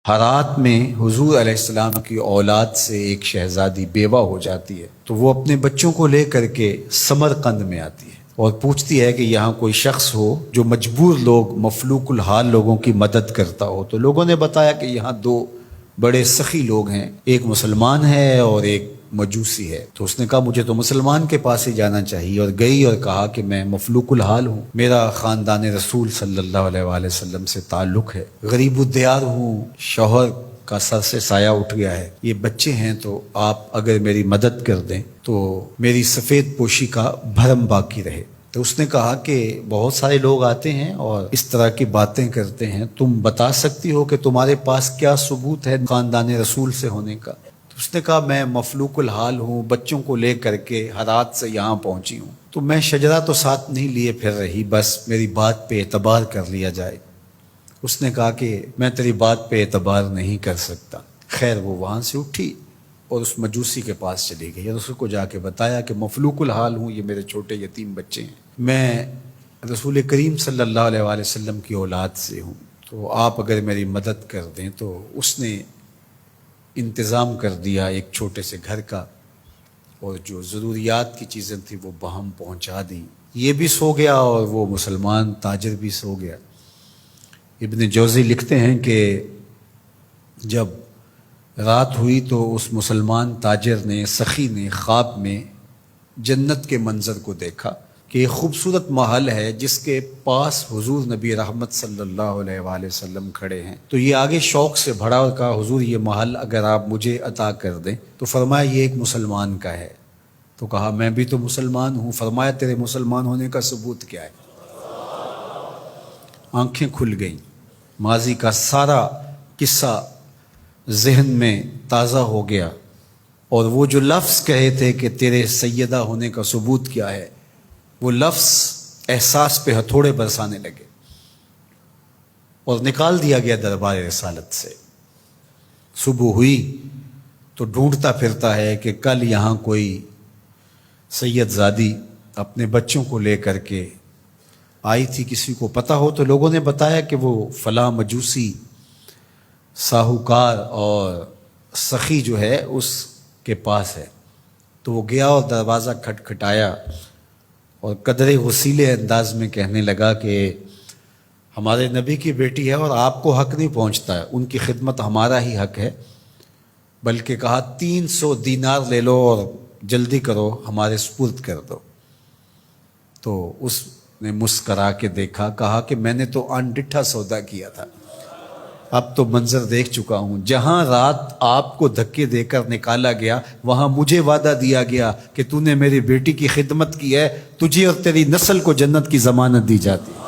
ہرات میں حضور علیہ السلام کی اولاد سے ایک شہزادی بیوہ ہو جاتی ہے تو وہ اپنے بچوں کو لے کر کے سمرقند میں آتی ہے اور پوچھتی ہے کہ یہاں کوئی شخص ہو جو مجبور لوگ، مفلوک الحال لوگوں کی مدد کرتا ہو۔ تو لوگوں نے بتایا کہ یہاں دو بڑے سخی لوگ ہیں، ایک مسلمان ہے اور ایک مجوسی ہے۔ تو اس نے کہا مجھے تو مسلمان کے پاس ہی جانا چاہیے، اور گئی اور کہا کہ میں مفلوک الحال ہوں، میرا خاندان رسول صلی اللہ علیہ وآلہ وسلم سے تعلق ہے، غریب الدیار ہوں، شوہر کا سر سے سایہ اٹھ گیا ہے، یہ بچے ہیں، تو آپ اگر میری مدد کر دیں تو میری سفید پوشی کا بھرم باقی رہے۔ تو اس نے کہا کہ بہت سارے لوگ آتے ہیں اور اس طرح کی باتیں کرتے ہیں، تم بتا سکتی ہو کہ تمہارے پاس کیا ثبوت ہے خاندان رسول سے ہونے کا؟ تو اس نے کہا میں مفلوک الحال ہوں، بچوں کو لے کر کے ہرات سے یہاں پہنچی ہوں، تو میں شجرہ تو ساتھ نہیں لیے پھر رہی، بس میری بات پہ اعتبار کر لیا جائے۔ اس نے کہا کہ میں تیری بات پہ اعتبار نہیں کر سکتا۔ خیر وہ وہاں سے اٹھی اور اس مجوسی کے پاس چلی گئی اور اس کو جا کے بتایا کہ مفلوک الحال ہوں، یہ میرے چھوٹے یتیم بچے ہیں، میں رسول کریم صلی اللہ علیہ وآلہ وسلم کی اولاد سے ہوں، تو آپ اگر میری مدد کر دیں۔ تو اس نے انتظام کر دیا ایک چھوٹے سے گھر کا، اور جو ضروریات کی چیزیں تھیں وہ باہم پہنچا دیں۔ یہ بھی سو گیا اور وہ مسلمان تاجر بھی سو گیا۔ ابن جوزی لکھتے ہیں کہ جب رات ہوئی تو اس مسلمان تاجر نے، سخی نے، خواب میں جنت کے منظر کو دیکھا کہ ایک خوبصورت محل ہے جس کے پاس حضور نبی رحمت صلی اللہ علیہ وآلہ وسلم کھڑے ہیں۔ تو یہ آگے شوق سے بھرا اور کہا حضور یہ محل اگر آپ مجھے عطا کر دیں۔ تو فرمایا یہ ایک مسلمان کا ہے۔ تو کہا میں بھی تو مسلمان ہوں۔ فرمایا تیرے مسلمان ہونے کا ثبوت کیا ہے؟ آنکھیں کھل گئیں، ماضی کا سارا قصہ ذہن میں تازہ ہو گیا، اور وہ جو لفظ کہے تھے کہ تیرے سیدہ ہونے کا ثبوت کیا ہے، وہ لفظ احساس پہ ہتھوڑے برسانے لگے اور نکال دیا گیا دربار رسالت سے۔ صبح ہوئی تو ڈھونڈتا پھرتا ہے کہ کل یہاں کوئی سید زادی اپنے بچوں کو لے کر کے آئی تھی، کسی کو پتہ ہو تو لوگوں نے بتایا کہ وہ فلاں مجوسی ساہوکار اور سخی جو ہے اس کے پاس ہے۔ تو وہ گیا اور دروازہ کھٹکھٹایا اور قدرے وسیلے انداز میں کہنے لگا کہ ہمارے نبی کی بیٹی ہے اور آپ کو حق نہیں پہنچتا ہے، ان کی خدمت ہمارا ہی حق ہے، بلکہ کہا 300 دینار لے لو اور جلدی کرو ہمارے سپرد کر دو۔ تو اس نے مسکرا کے دیکھا، کہا کہ میں نے تو انڈٹھا سودا کیا تھا، اب تو منظر دیکھ چکا ہوں، جہاں رات آپ کو دھکے دے کر نکالا گیا وہاں مجھے وعدہ دیا گیا کہ تو نے میری بیٹی کی خدمت کی ہے، تجھے اور تیری نسل کو جنت کی ضمانت دی جاتی ہے۔